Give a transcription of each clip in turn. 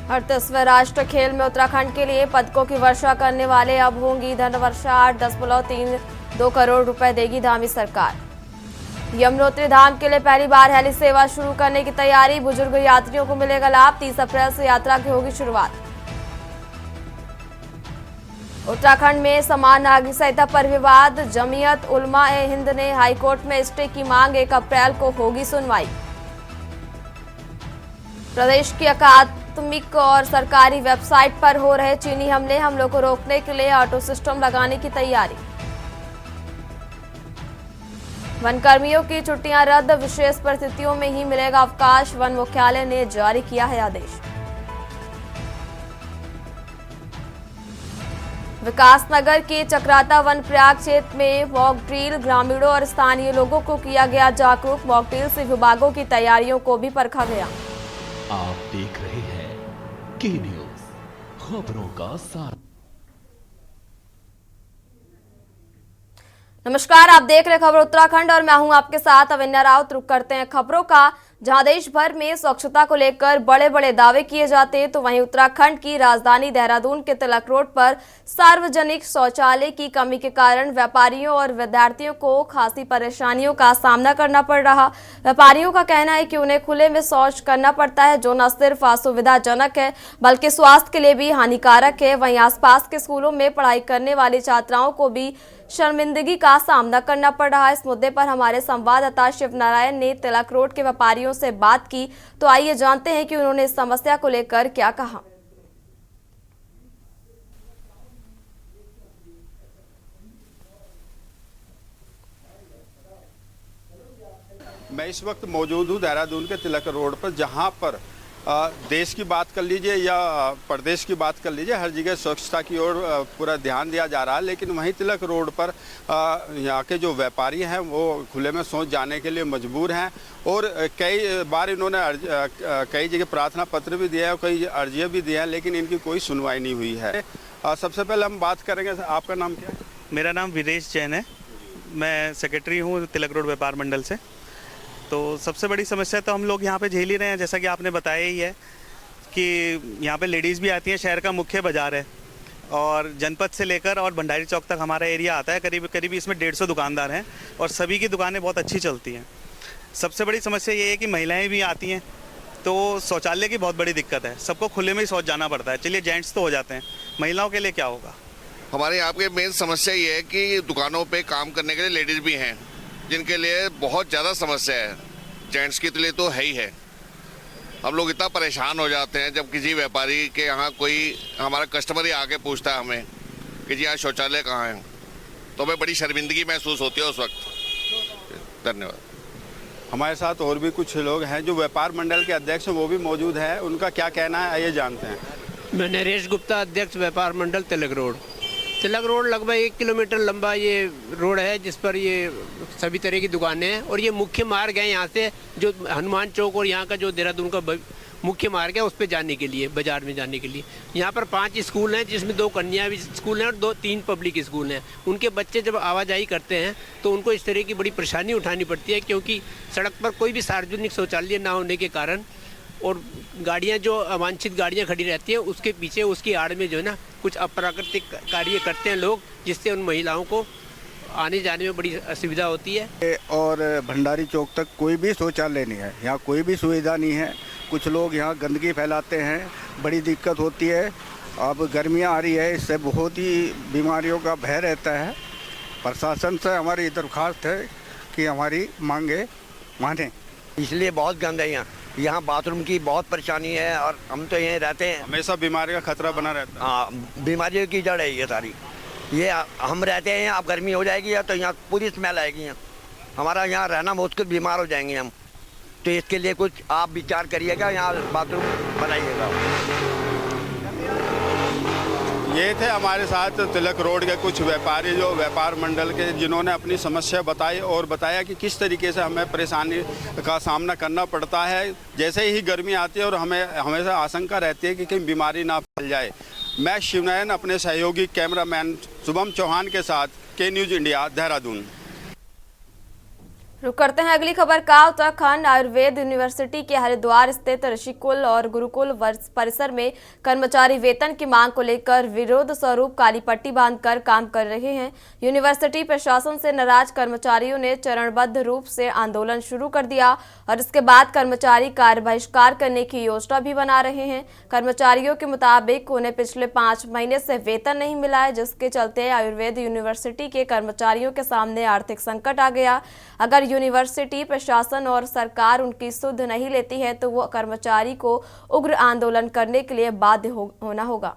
38वें राष्ट्रीय खेल में उत्तराखंड के लिए पदकों की वर्षा करने वाले अब होंगी धन वर्षा। 8.32 करोड़ रुपए देगी धामी सरकार। यमुनोत्री धाम के लिए पहली बार हेली सेवा शुरू करने की तैयारी। बुजुर्ग यात्रियों को मिलेगा लाभ। 30 अप्रैल से यात्रा की होगी शुरुआत। उत्तराखंड में समान नागरिक संहिता पर विवाद। जमीयत उलमा ए हिंद ने हाईकोर्ट में स्टे की मांग। 1 अप्रैल को होगी सुनवाई। प्रदेश की अकादमिक और सरकारी वेबसाइट पर हो रहे चीनी हमलों को रोकने के लिए ऑटो सिस्टम लगाने की तैयारी। वन कर्मियों की छुट्टियां रद्द। विशेष परिस्थितियों में ही मिलेगा अवकाश। वन मुख्यालय ने जारी किया है आदेश। विकासनगर के चक्राता वन प्रयाग क्षेत्र में मॉक ड्रिल। ग्रामीणों और स्थानीय लोगों को किया गया जागरूक। मॉक ड्रिल से विभागों की तैयारियों को भी परखा गया। आप देख रहे हैं के न्यूज, खबरों का सार। नमस्कार, आप देख रहे खबर उत्तराखंड और मैं हूं आपके साथ अविन्या राउत। रुक करते हैं खबरों का। जहां देश भर में स्वच्छता को लेकर बड़े बड़े दावे किए जाते हैं, तो वहीं उत्तराखंड की राजधानी देहरादून के तिलक रोड पर सार्वजनिक शौचालय की कमी के कारण व्यापारियों और विद्यार्थियों को खासी परेशानियों का सामना करना पड़ रहा। व्यापारियों का कहना है कि उन्हें खुले में शौच करना पड़ता है, जो न सिर्फ असुविधाजनक है बल्कि स्वास्थ्य के लिए भी हानिकारक है। वहीं आसपास के स्कूलों में पढ़ाई करने वाली छात्राओं को भी शर्मिंदगी का सामना करना पड़ रहा है। इस मुद्दे पर हमारे संवाददाता शिव नारायण ने तिलक रोड के व्यापारियों से बात की, तो आइए जानते हैं कि उन्होंने इस समस्या को लेकर क्या कहा। मैं इस वक्त मौजूद हूँ देहरादून के तिलक रोड पर, जहाँ पर देश की बात कर लीजिए या प्रदेश की बात कर लीजिए, हर जगह स्वच्छता की ओर पूरा ध्यान दिया जा रहा है। लेकिन वहीं तिलक रोड पर यहाँ के जो व्यापारी हैं वो खुले में शौच जाने के लिए मजबूर हैं और कई बार इन्होंने कई जगह प्रार्थना पत्र भी दिया है और कई अर्जियाँ भी दी हैं, लेकिन इनकी कोई सुनवाई नहीं हुई है। सबसे पहले हम बात करेंगे, आपका नाम क्या है? मेरा नाम विदेश जैन है। मैं सेक्रेटरी हूँ तिलक रोड व्यापार मंडल से। तो सबसे बड़ी समस्या तो हम लोग यहाँ पे झेल ही रहे हैं, जैसा कि आपने बताया ही है कि यहाँ पे लेडीज़ भी आती हैं। शहर का मुख्य बाज़ार है और जनपद से लेकर और भंडारी चौक तक हमारा एरिया आता है। करीब इसमें 150 दुकानदार हैं और सभी की दुकानें बहुत अच्छी चलती हैं। सबसे बड़ी समस्या ये है कि महिलाएँ भी आती हैं, तो शौचालय की बहुत बड़ी दिक्कत है। सबको खुले में ही शौच जाना पड़ता है। चलिए जेंट्स तो हो जाते हैं, महिलाओं के लिए क्या होगा? हमारे यहाँ पे मेन समस्या ये है कि दुकानों पे काम करने के लिए लेडीज़ भी हैं, जिनके लिए बहुत ज़्यादा समस्या है। जेंट्स के लिए तो है ही है। हम लोग इतना परेशान हो जाते हैं जब किसी व्यापारी के यहाँ कोई हमारा कस्टमर ही आके पूछता है हमें कि जी यहाँ शौचालय कहाँ है, तो हमें बड़ी शर्मिंदगी महसूस होती है उस वक्त। धन्यवाद। हमारे साथ और भी कुछ लोग हैं जो व्यापार मंडल के अध्यक्ष हैं, वो भी मौजूद हैं। उनका क्या कहना है आइए जानते हैं। मैं नरेश गुप्ता, अध्यक्ष व्यापार मंडल तिलक रोड। तिलक रोड लगभग 1 किलोमीटर लंबा ये रोड है, जिस पर ये सभी तरह की दुकानें हैं और ये मुख्य मार्ग है। यहाँ से जो हनुमान चौक और यहाँ का जो देहरादून का मुख्य मार्ग है, उस पर जाने के लिए, बाजार में जाने के लिए। यहाँ पर 5 स्कूल हैं, जिसमें 2 कन्या भी स्कूल हैं और 3 पब्लिक स्कूल हैं। उनके बच्चे जब आवाजाही करते हैं तो उनको इस तरह की बड़ी परेशानी उठानी पड़ती है, क्योंकि सड़क पर कोई भी सार्वजनिक शौचालय ना होने के कारण और गाड़ियां जो अवांछित गाड़ियां खड़ी रहती हैं, उसके पीछे उसकी आड़ में जो है ना कुछ अप्राकृतिक कार्य करते हैं लोग, जिससे उन महिलाओं को आने जाने में बड़ी असुविधा होती है। और भंडारी चौक तक कोई भी शौचालय नहीं है, यहाँ कोई भी सुविधा नहीं है। कुछ लोग यहाँ गंदगी फैलाते हैं, बड़ी दिक्कत होती है। अब गर्मियाँ आ रही है, इससे बहुत ही बीमारियों का भय रहता है। प्रशासन से हमारी दरख्वास्त है कि हमारी मांगे माने। इसलिए बहुत गंद है यहाँ बाथरूम की बहुत परेशानी है और हम तो यहीं रहते हैं। हमेशा बीमारी का खतरा बना रहता है। हाँ, बीमारियों की जड़ है ये सारी। ये हम रहते हैं, अब गर्मी हो जाएगी या तो यहाँ पूरी स्मेल आएगी। यहाँ हमारा यहाँ रहना मुश्किल, बीमार हो जाएंगे हम। तो इसके लिए कुछ आप विचार करिएगा, यहाँ बाथरूम बनाइएगा। ये थे हमारे साथ तिलक रोड के कुछ व्यापारी जो व्यापार मंडल के, जिन्होंने अपनी समस्या बताई और बताया कि किस तरीके से हमें परेशानी का सामना करना पड़ता है। जैसे ही गर्मी आती है और हमें हमेशा आशंका रहती है कि कहीं बीमारी ना फैल जाए। मैं शिवनारायण अपने सहयोगी कैमरामैन शुभम चौहान के साथ के न्यूज़ इंडिया, देहरादून। रुक करते हैं अगली खबर का। उत्तराखंड आयुर्वेद यूनिवर्सिटी के हरिद्वार स्थित ऋषिकुल और गुरुकुल परिसर में कर्मचारी वेतन की मांग को लेकर विरोध स्वरूप काली पट्टी बांधकर काम कर रहे हैं। यूनिवर्सिटी प्रशासन से नाराज कर्मचारियों ने चरणबद्ध रूप से आंदोलन शुरू कर दिया और इसके बाद कर्मचारी कार्य बहिष्कार करने की योजना भी बना रहे हैं। कर्मचारियों के मुताबिक उन्हें पिछले 5 महीने से वेतन नहीं मिला है, जिसके चलते आयुर्वेद यूनिवर्सिटी के कर्मचारियों के सामने आर्थिक संकट आ गया। अगर यूनिवर्सिटी प्रशासन और सरकार उनकी सुध नहीं लेती है तो वो कर्मचारी को उग्र आंदोलन करने के लिए बाध्य होना होगा।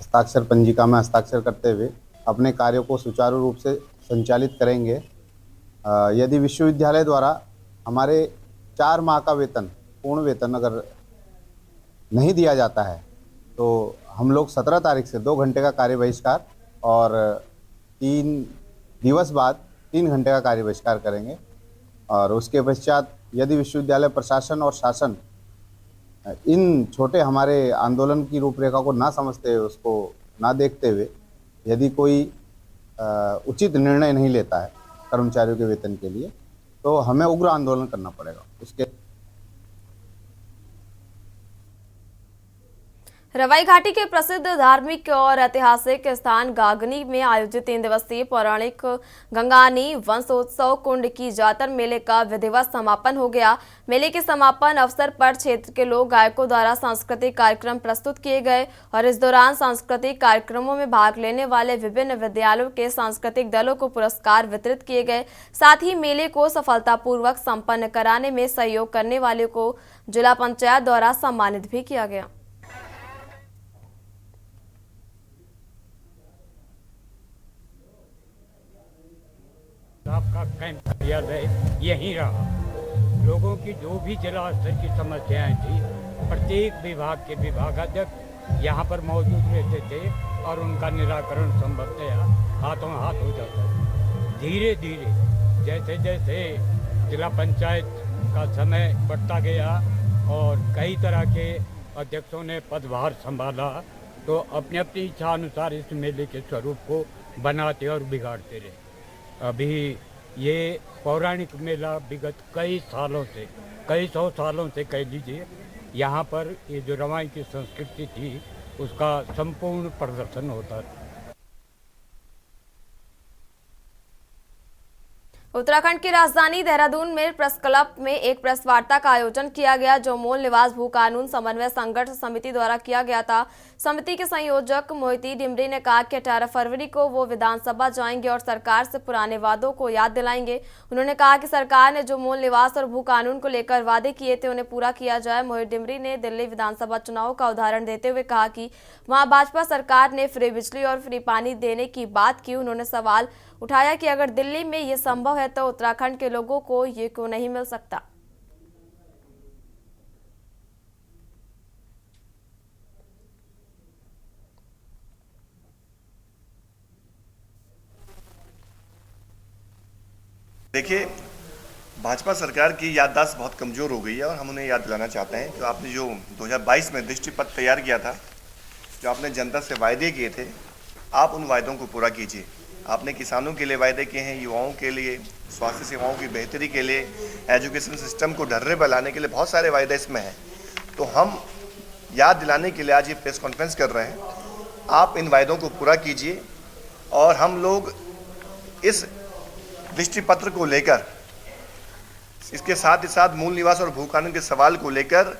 हस्ताक्षर पंजिका में हस्ताक्षर करते हुए अपने कार्यों को सुचारू रूप से संचालित करेंगे। यदि विश्वविद्यालय द्वारा हमारे 4 माह का वेतन, पूर्ण वेतन अगर नहीं दिया जाता है तो हम लोग 17 तारीख से 2 घंटे का कार्य बहिष्कार और 3 दिवस बाद 3 घंटे का कार्य बहिष्कार करेंगे। और उसके पश्चात यदि विश्वविद्यालय प्रशासन और शासन इन छोटे हमारे आंदोलन की रूपरेखा को ना समझते हुए, उसको ना देखते हुए यदि कोई उचित निर्णय नहीं लेता है कर्मचारियों के वेतन के लिए, तो हमें उग्र आंदोलन करना पड़ेगा। उसके रवाई घाटी के प्रसिद्ध धार्मिक और ऐतिहासिक स्थान गागनी में आयोजित 3 दिवसीय पौराणिक गंगानी वंशोत्सव कुंड की जातर मेले का विधिवत समापन हो गया। मेले के समापन अवसर पर क्षेत्र के लोक गायकों द्वारा सांस्कृतिक कार्यक्रम प्रस्तुत किए गए और इस दौरान सांस्कृतिक कार्यक्रमों में भाग लेने वाले विभिन्न विद्यालयों के सांस्कृतिक दलों को पुरस्कार वितरित किए गए। साथ ही मेले को सफलतापूर्वक संपन्न कराने में सहयोग करने वालों को जिला पंचायत द्वारा सम्मानित भी किया गया। आपका कैंप कार्यालय यहीं रहा। लोगों की जो भी जिला स्तर की समस्याएं थी, प्रत्येक विभाग के विभागाध्यक्ष यहाँ पर मौजूद रहते थे और उनका निराकरण संभवतः हाथों हाथ हो जाता था। धीरे धीरे जैसे जैसे जिला पंचायत का समय बढ़ता गया और कई तरह के अध्यक्षों ने पदभार संभाला, तो अपनी अपनी इच्छा अनुसार इस मेले के स्वरूप को बनाते और बिगाड़ते रहे। अभी ये पौराणिक मेला विगत कई सौ सालों से कह लीजिए, यहाँ पर ये जो रवाई की संस्कृति थी उसका संपूर्ण प्रदर्शन होता था। उत्तराखंड की राजधानी देहरादून में प्रेस क्लब में एक प्रेस वार्ता का आयोजन किया गया, जो मूल निवास भू कानून समन्वय संघर्ष समिति द्वारा किया गया था। समिति के संयोजक मोहिती डिमरी ने कहा कि 18 फरवरी को वो विधानसभा जाएंगे और सरकार से पुराने वादों को याद दिलाएंगे। उन्होंने कहा कि सरकार ने जो मूल निवास और भू कानून को लेकर वादे किए थे उन्हें पूरा किया जाए। मोहित डिमरी ने दिल्ली विधानसभा चुनाव का उदाहरण देते हुए कहा कि वहां भाजपा सरकार ने फ्री बिजली और फ्री पानी देने की बात की। उन्होंने सवाल उठाया कि अगर दिल्ली में ये संभव है तो उत्तराखंड के लोगों को ये क्यों नहीं मिल सकता। देखिए, भाजपा सरकार की याददाश्त बहुत कमजोर हो गई है और हम उन्हें याद दिलाना चाहते हैं कि आपने जो 2022 में दृष्टि पत्र तैयार किया था, जो आपने जनता से वायदे किए थे, आप उन वायदों को पूरा कीजिए। आपने किसानों के लिए वायदे किए हैं, युवाओं के लिए, स्वास्थ्य सेवाओं की बेहतरी के लिए, एजुकेशन सिस्टम को ढर्रे पर लाने के लिए बहुत सारे वायदे इसमें हैं। तो हम याद दिलाने के लिए आज ये प्रेस कॉन्फ्रेंस कर रहे हैं। आप इन वायदों को पूरा कीजिए और हम लोग इस दृष्टि पत्र को लेकर, इसके साथ ही साथ मूल निवास और भू कानून के सवाल को लेकर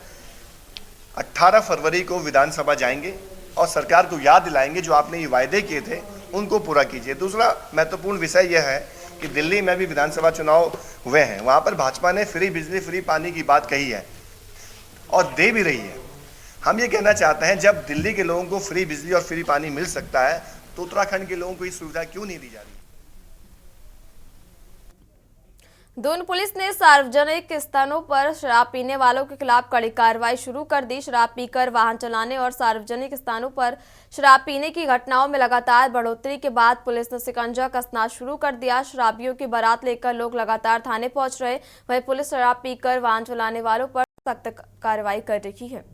18 फरवरी को विधानसभा जाएंगे और सरकार को याद दिलाएंगे जो आपने ये वायदे किए थे उनको पूरा कीजिए। दूसरा महत्वपूर्ण विषय यह है कि दिल्ली में भी विधानसभा चुनाव हुए हैं, वहाँ पर भाजपा ने फ्री बिजली फ्री पानी की बात कही है और दे भी रही है। हम ये कहना चाहते हैं, जब दिल्ली के लोगों को फ्री बिजली और फ्री पानी मिल सकता है तो उत्तराखंड के लोगों को ये सुविधा क्यों नहीं दी जा रही। दून पुलिस ने सार्वजनिक स्थानों पर शराब पीने वालों के खिलाफ कड़ी कार्रवाई शुरू कर दी। शराब पीकर वाहन चलाने और सार्वजनिक स्थानों पर शराब पीने की घटनाओं में लगातार बढ़ोतरी के बाद पुलिस ने शिकंजा कसना शुरू कर दिया। शराबियों की बारात लेकर लोग लगातार थाने पहुंच रहे, वहीं पुलिस शराब पीकर वाहन चलाने वालों पर सख्त कार्रवाई कर रही है।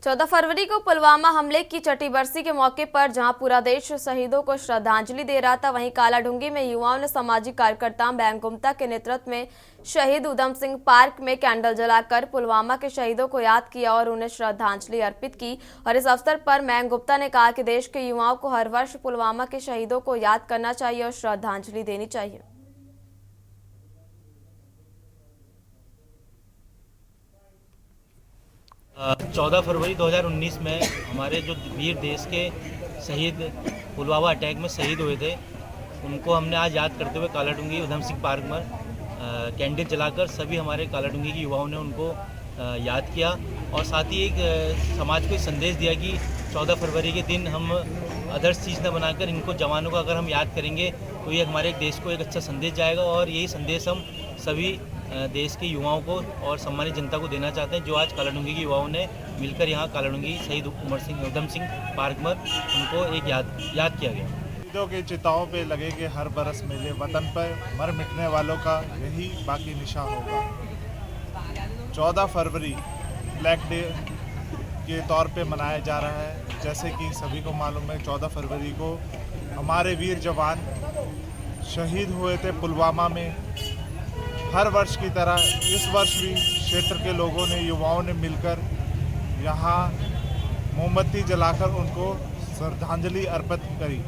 14 फरवरी को पुलवामा हमले की छठी बरसी के मौके पर जहां पूरा देश शहीदों को श्रद्धांजलि दे रहा था, वहीं कालाढूंगी में युवाओं ने सामाजिक कार्यकर्ता बैंग गुप्ता के नेतृत्व में शहीद उधम सिंह पार्क में कैंडल जलाकर पुलवामा के शहीदों को याद किया और उन्हें श्रद्धांजलि अर्पित की। और इस अवसर पर बैंग गुप्ता ने कहा कि देश के युवाओं को हर वर्ष पुलवामा के शहीदों को याद करना चाहिए और श्रद्धांजलि देनी चाहिए। चौदह फरवरी 2019 में हमारे जो वीर देश के शहीद पुलवामा अटैक में शहीद हुए थे, उनको हमने आज याद करते हुए कालाढूंगी उधम सिंह पार्क में कैंडल जलाकर सभी हमारे कालाढूंगी के युवाओं ने उनको याद किया और साथ ही एक समाज को संदेश दिया कि 14 फरवरी के दिन हम आदर्श चीज़ न बनाकर इनको जवानों को अगर हम याद करेंगे तो ये हमारे देश को एक अच्छा संदेश जाएगा और यही संदेश हम सभी देश के युवाओं को और सम्मानित जनता को देना चाहते हैं, जो आज कालाढूंगी के युवाओं ने मिलकर यहाँ कालाढूंगी शहीद उधम सिंह पार्क में उनको एक याद किया गया। शहीदों के चिताओं पे लगेंगे हर बरस मेले, वतन पर मर मिटने वालों का यही बाकी निशा होगा। 14 फरवरी ब्लैक डे के तौर पे मनाया जा रहा है। जैसे कि सभी को मालूम है, 14 फरवरी को हमारे वीर जवान शहीद हुए थे पुलवामा में। हर वर्ष की तरह इस वर्ष भी क्षेत्र के लोगों ने, युवाओं ने मिलकर यहाँ मोमबत्ती जलाकर उनको श्रद्धांजलि अर्पित करी।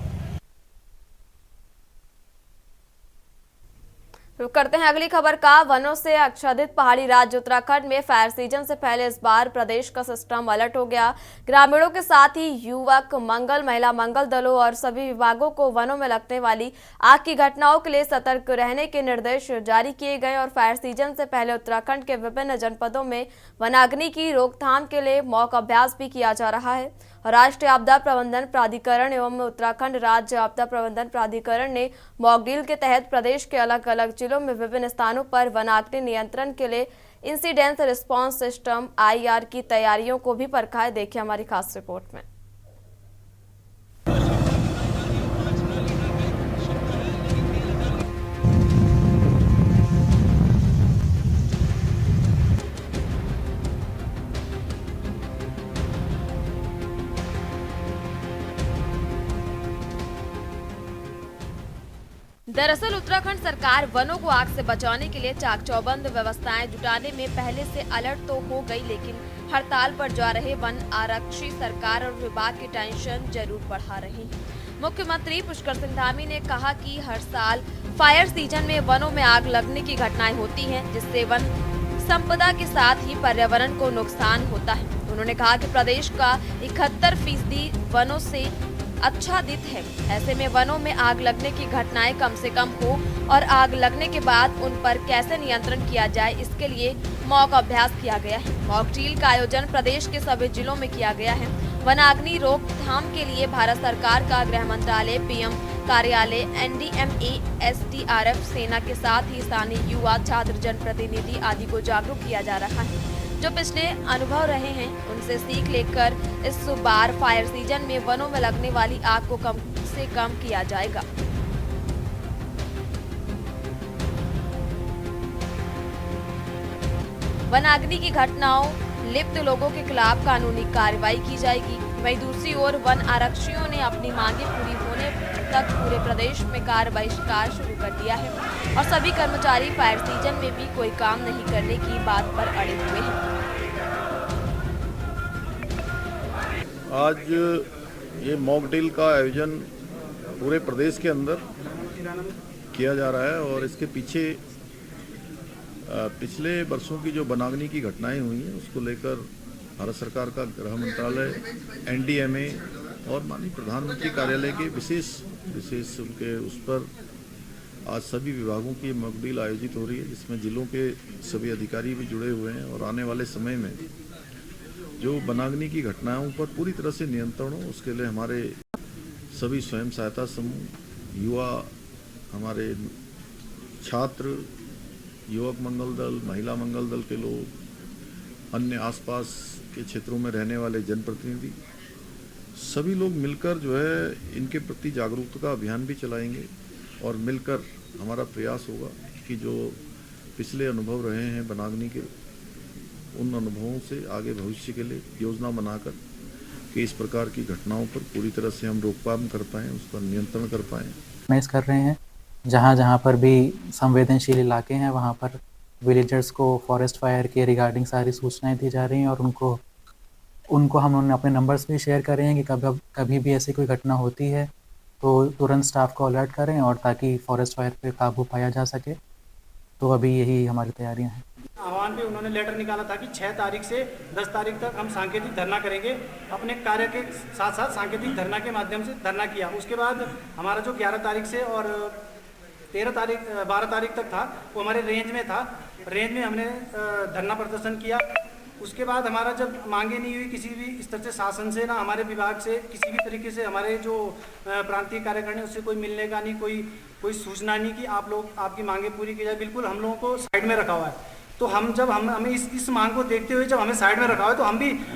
रुक करते हैं अगली खबर का। वनों से आच्छादित पहाड़ी राज्य उत्तराखंड में फायर सीजन से पहले इस बार प्रदेश का सिस्टम अलर्ट हो गया। ग्रामीणों के साथ ही युवक मंगल, महिला मंगल दलों और सभी विभागों को वनों में लगने वाली आग की घटनाओं के लिए सतर्क रहने के निर्देश जारी किए गए और फायर सीजन से पहले उत्तराखंड के विभिन्न जनपदों में वनाग्नि की रोकथाम के लिए मॉक अभ्यास भी किया जा रहा है। राष्ट्रीय आपदा प्रबंधन प्राधिकरण एवं उत्तराखंड राज्य आपदा प्रबंधन प्राधिकरण ने मॉकड्रिल के तहत प्रदेश के अलग अलग जिलों में विभिन्न स्थानों पर वनाग्नि नियंत्रण के लिए इंसिडेंट रिस्पांस सिस्टम IR की तैयारियों को भी परखा है। देखिए हमारी खास रिपोर्ट में। दरअसल उत्तराखंड सरकार वनों को आग से बचाने के लिए चाक चौबंद व्यवस्थाएं जुटाने में पहले से अलर्ट तो हो गई, लेकिन हड़ताल पर जा रहे वन आरक्षी सरकार और विभाग की टेंशन जरूर बढ़ा रही है। मुख्यमंत्री पुष्कर सिंह धामी ने कहा कि हर साल फायर सीजन में वनों में आग लगने की घटनाएं होती हैं, जिससे वन संपदा के साथ ही पर्यावरण को नुकसान होता है। उन्होंने कहा कि प्रदेश का 71% वनों से आच्छादित है। ऐसे में वनों में आग लगने की घटनाएं कम से कम हो और आग लगने के बाद उन पर कैसे नियंत्रण किया जाए, इसके लिए मॉक अभ्यास किया गया है। मॉक ड्रिल का आयोजन प्रदेश के सभी जिलों में किया गया है। वनाग्नि रोकथाम के लिए भारत सरकार का गृह मंत्रालय, PM कार्यालय, NDMA, SDRF, सेना के साथ ही स्थानीय युवा, छात्र, जनप्रतिनिधि आदि को जागरूक किया जा रहा है। जो पिछले अनुभव रहे हैं उनसे सीख लेकर इस बार फायर सीजन में वनों में लगने वाली आग को कम से कम किया जाएगा। वनाग्नि की घटनाओं लिप्त लोगों के खिलाफ कानूनी कार्रवाई की जाएगी। वहीं दूसरी ओर वन आरक्षियों ने अपनी मांगे पूरी होने तक पूरे प्रदेश में कार्रवाई शुरू कर दिया है और सभी कर्मचारी फायर सीजन में भी कोई काम नहीं करने की बात पर अड़े हुए हैं। आज ये मॉक ड्रिल का आयोजन पूरे प्रदेश के अंदर किया जा रहा है और इसके पीछे पिछले वर्षों की जो वनाग्नि की घटनाएं हुई हैं उसको लेकर भारत सरकार का गृह मंत्रालय, NDMA और माननीय प्रधानमंत्री कार्यालय के विशेष उनके उस पर आज सभी विभागों की मॉक ड्रिल आयोजित हो रही है, जिसमें जिलों के सभी अधिकारी भी जुड़े हुए हैं और आने वाले समय में जो वनाग्नि की घटनाओं पर पूरी तरह से नियंत्रण हो, उसके लिए हमारे सभी स्वयं सहायता समूह, युवा, हमारे छात्र, युवक मंगल दल, महिला मंगल दल के लोग, अन्य आसपास के क्षेत्रों में रहने वाले जनप्रतिनिधि, सभी लोग मिलकर जो है इनके प्रति जागरूकता का अभियान भी चलाएंगे और मिलकर हमारा प्रयास होगा कि जो पिछले अनुभव रहे हैं वनाग्नि के उन अनुभवों से आगे भविष्य के लिए योजना बनाकर कि इस प्रकार की घटनाओं पर पूरी तरह से हम रोकथाम कर पाएँ, उस पर नियंत्रण कर पाएँ। मैनेज कर रहे हैं। जहाँ जहाँ पर भी संवेदनशील इलाके हैं वहाँ पर विलेजर्स को फॉरेस्ट फायर के रिगार्डिंग सारी सूचनाएं दी जा रही हैं और उनको हम अपने नंबर्स भी शेयर कर रहे हैं कि कभी भी ऐसी कोई घटना होती है तो तुरंत स्टाफ को अलर्ट करें और ताकि फॉरेस्ट फायर पे काबू पाया जा सके। तो अभी यही हमारी तैयारियां हैं। आह्वान पे उन्होंने लेटर निकाला था कि 6 तारीख से 10 तारीख तक हम सांकेतिक धरना करेंगे। अपने कार्य के साथ साथ सांकेतिक धरना के माध्यम से धरना किया। उसके बाद हमारा जो 11 तारीख से और 12 तारीख तक था वो हमारे रेंज में था। रेंज में हमने धरना प्रदर्शन किया। उसके बाद हमारा जब मांगे नहीं हुई किसी भी स्तर से, शासन से, ना हमारे विभाग से, किसी भी तरीके से हमारे जो प्रांतीय कार्यकारिणी उससे कोई मिलने का नहीं, कोई सूचना नहीं कि आप लोग आपकी मांगे पूरी की जाए। बिल्कुल हम लोगों को साइड में रखा हुआ है। तो हमें इस मांग को देखते हुए जब हमें साइड में रखा हुआ है तो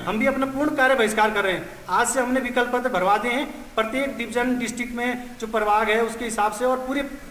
हम भी अपना पूर्ण कार्य बहिष्कार कर रहे हैं। आज से हमने विकल्प पत्र भरवा दिए हैं प्रत्येक डिवीजन डिस्ट्रिक्ट में जो प्रभाग है उसके हिसाब से, और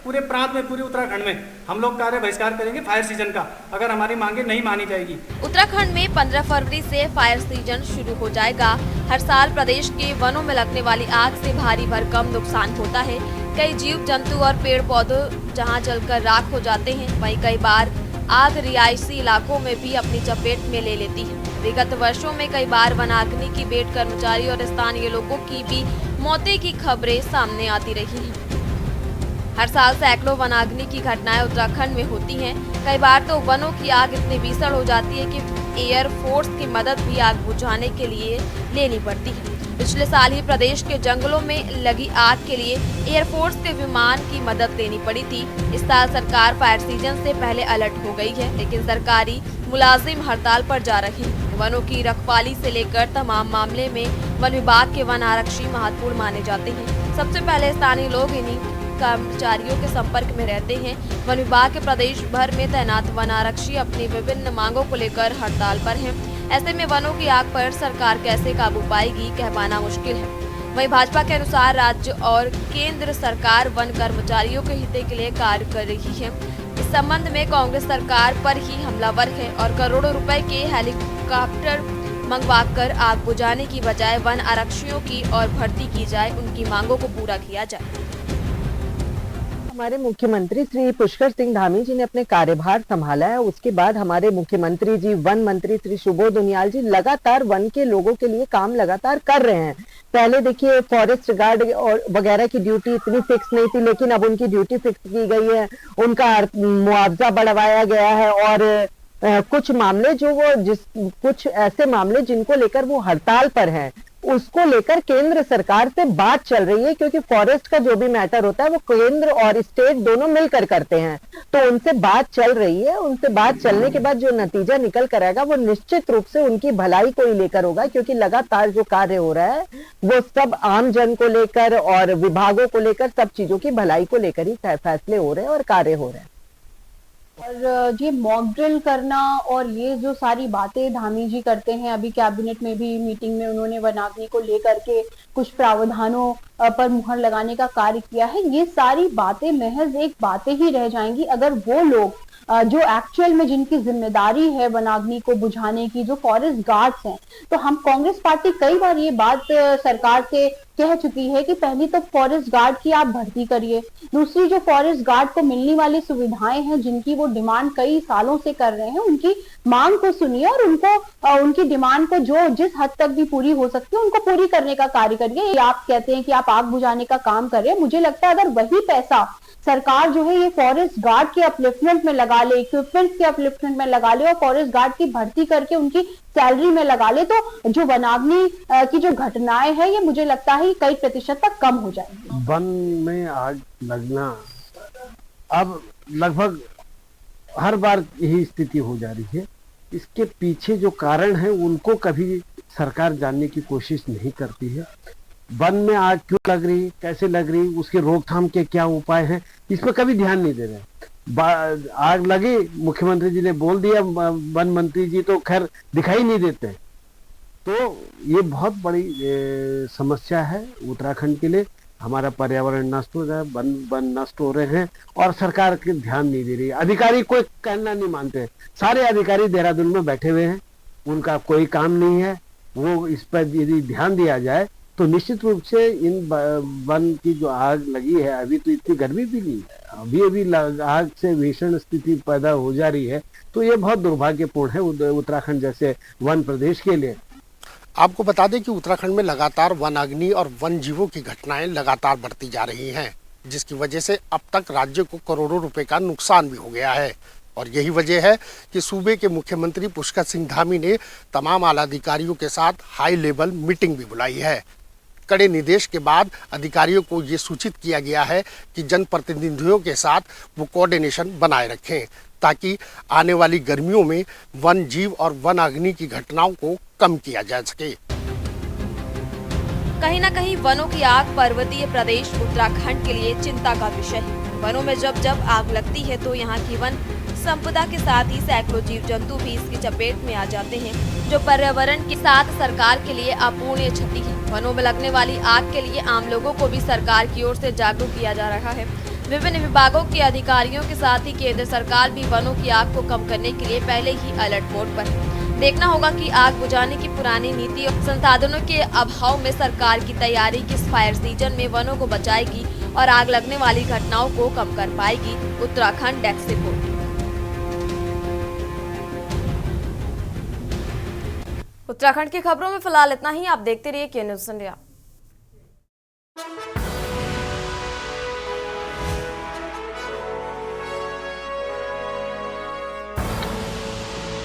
पूरे प्रांत में, पूरे उत्तराखंड में हम लोग कार्य बहिष्कार करेंगे फायर सीजन का, अगर हमारी मांगे नहीं मानी जाएगी। उत्तराखंड में 15 फरवरी से फायर सीजन शुरू हो जाएगा। हर साल प्रदेश के वनों में लगने वाली आग से भारी भरकम नुकसान होता है। कई जीव जंतु और पेड़ पौधे जहाँ जलकर राख हो जाते हैं, वहीं कई बार आग रिहायशी इलाकों में भी अपनी चपेट में ले लेती है। विगत वर्षों में कई बार वनाग्नि की बेट कर्मचारी और स्थानीय लोगों की भी मौतें की खबरें सामने आती रही हैं। हर साल सैकड़ों वनाग्नि की घटनाएं उत्तराखंड में होती हैं। कई बार तो वनों की आग इतनी भीषण हो जाती है कि एयरफोर्स की मदद भी आग बुझाने के लिए लेनी पड़ती है। पिछले साल ही प्रदेश के जंगलों में लगी आग के लिए एयरफोर्स के विमान की मदद लेनी पड़ी थी। इस साल सरकार फायर सीजन से पहले अलर्ट हो गई है, लेकिन सरकारी मुलाजिम हड़ताल पर जा रहे हैं। वनों की रखवाली से लेकर तमाम मामले में वन विभाग के वन आरक्षी महत्वपूर्ण माने जाते हैं। सबसे पहले स्थानीय लोग इन्हीं कर्मचारियों के संपर्क में रहते हैं। वन विभाग के प्रदेश भर में तैनात वन आरक्षी अपनी विभिन्न मांगों को लेकर हड़ताल पर हैं। ऐसे में वनों की आग पर सरकार कैसे काबू पाएगी, कह पाना मुश्किल है। वहीं भाजपा के अनुसार राज्य और केंद्र सरकार वन कर्मचारियों के हित के लिए कार्य कर रही है। इस संबंध में कांग्रेस सरकार पर ही हमलावर है और करोड़ों रुपए के हेलीकॉप्टर मंगवाकर आग बुझाने की बजाय वन आरक्षियों की और भर्ती की जाए, उनकी मांगों को पूरा किया जाए। हमारे मुख्यमंत्री श्री पुष्कर सिंह धामी जी ने अपने कार्यभार संभाला है, उसके बाद हमारे मुख्यमंत्री जी, वन मंत्री श्री सुबोध उनियाल जी लगातार वन के लोगों के लिए काम लगातार कर रहे हैं। पहले देखिए फॉरेस्ट गार्ड और वगैरह की ड्यूटी इतनी फिक्स नहीं थी, लेकिन अब उनकी ड्यूटी फिक्स की गई है, उनका मुआवजा बढ़वाया गया है और कुछ मामले कुछ ऐसे मामले जिनको लेकर वो हड़ताल पर हैं, उसको लेकर केंद्र सरकार से बात चल रही है, क्योंकि फॉरेस्ट का जो भी मैटर होता है वो केंद्र और स्टेट दोनों मिलकर करते हैं। तो उनसे बात चल रही है। उनसे बात चलने के बाद जो नतीजा निकल कर आएगा वो निश्चित रूप से उनकी भलाई को ही लेकर होगा, क्योंकि लगातार जो कार्य हो रहा है वो सब आम जन को लेकर और विभागों को लेकर, सब चीजों की भलाई को लेकर ही फैसले हो रहे हैं और कार्य हो रहे हैं। और ये मॉक ड्रिल करना और ये जो सारी बातें धामी जी करते हैं, अभी कैबिनेट में भी मीटिंग में उन्होंने वनाग्नि को लेकर के कुछ प्रावधानों पर मुहर लगाने का कार्य किया है। ये सारी बातें महज एक बातें ही रह जाएंगी अगर वो लोग जो एक्चुअल में जिनकी जिम्मेदारी है वनाग्नि को बुझाने की, जो फॉरेस्ट गार्ड्स हैं। तो हम कांग्रेस पार्टी कई बार ये बात सरकार से कह चुकी है कि पहली तो फॉरेस्ट गार्ड की आप भर्ती करिए, दूसरी जो फॉरेस्ट गार्ड को मिलने वाली सुविधाएं हैं जिनकी वो डिमांड कई सालों से कर रहे हैं, उनकी मांग को सुनिए और उनको उनकी डिमांड को जो जिस हद तक भी पूरी हो सकती है उनको पूरी करने का कार्य करिए। आप कहते हैं कि आप आग बुझाने का काम करें, मुझे लगता है अगर वही पैसा सरकार जो है ये फॉरेस्ट गार्ड के अपलिफ्टमेंट में लगा ले, इक्विपमेंट्स के अपलिफ्टमेंट में लगा ले और फॉरेस्ट गार्ड की भर्ती करके उनकी सैलरी में लगा ले, तो जो वनाग्नि की जो घटनाएं हैं ये मुझे लगता है कई प्रतिशत तक कम हो जाएंगी। वन में आग लगना अब लगभग हर बार यही स्थिति हो जा रही है। इसके पीछे जो कारण है उनको कभी सरकार जानने की कोशिश नहीं करती है। वन में आग क्यों लग रही, कैसे लग रही, उसके रोकथाम के क्या उपाय हैं, इस पर कभी ध्यान नहीं दे रहे। आग लगी, मुख्यमंत्री जी ने बोल दिया, वन मंत्री जी तो खैर दिखाई नहीं देते। तो ये बहुत बड़ी समस्या है उत्तराखंड के लिए। हमारा पर्यावरण नष्ट हो रहा है, वन नष्ट हो रहे हैं और सरकार के ध्यान नहीं दे रही है। अधिकारी कोई कहना नहीं मानते हैं। सारे अधिकारी देहरादून में बैठे हुए हैं, उनका कोई काम नहीं है, वो इस पर यदि ध्यान दिया जाए तो निश्चित रूप से इन वन की जो आग लगी है, अभी तो इतनी गर्मी भी नहीं है, अभी आग से भीषण स्थिति पैदा हो जा रही है, तो ये बहुत दुर्भाग्यपूर्ण है उत्तराखंड जैसे वन प्रदेश के लिए। आपको बता दें कि उत्तराखंड में लगातार वन अग्नि और वन जीवों की घटनाएं लगातार बढ़ती जा रही हैं, जिसकी वजह से अब तक राज्य को करोड़ों रुपए का नुकसान भी हो गया है। और यही वजह है कि सूबे के मुख्यमंत्री पुष्कर सिंह धामी ने तमाम आला अधिकारियों के साथ हाई लेवल मीटिंग भी बुलाई है। कड़े निर्देश के बाद अधिकारियों को ये सूचित किया गया है कि जनप्रतिनिधियों के साथ वो कोऑर्डिनेशन बनाए रखें, ताकि आने वाली गर्मियों में वन जीव और वन अग्नि की घटनाओं को कम किया जा सके। कहीं न कहीं वनों की आग पर्वतीय प्रदेश उत्तराखंड के लिए चिंता का विषय है। वनों में जब जब आग लगती है तो यहाँ की वन संपदा के साथ ही सैकड़ों जीव जंतु भी इसकी चपेट में आ जाते हैं, जो पर्यावरण के साथ सरकार के लिए अपूर्णीय क्षति है। वनों में लगने वाली आग के लिए आम लोगों को भी सरकार की ओर से जागरूक किया जा रहा है। विभिन्न विभागों के अधिकारियों के साथ ही केंद्र सरकार भी वनों की आग को कम करने के लिए पहले ही अलर्ट मोड पर है। देखना होगा कि आग बुझाने की पुरानी नीति और संसाधनों के अभाव में सरकार की तैयारी किस फायर सीजन में वनों को बचाएगी और आग लगने वाली घटनाओं को कम कर पाएगी। Uttarakhand desk report. उत्तराखंड की खबरों में फिलहाल इतना ही। आप देखते रहिए के न्यूज़ इंडिया।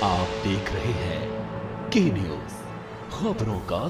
आप देख रहे हैं के न्यूज़, खबरों का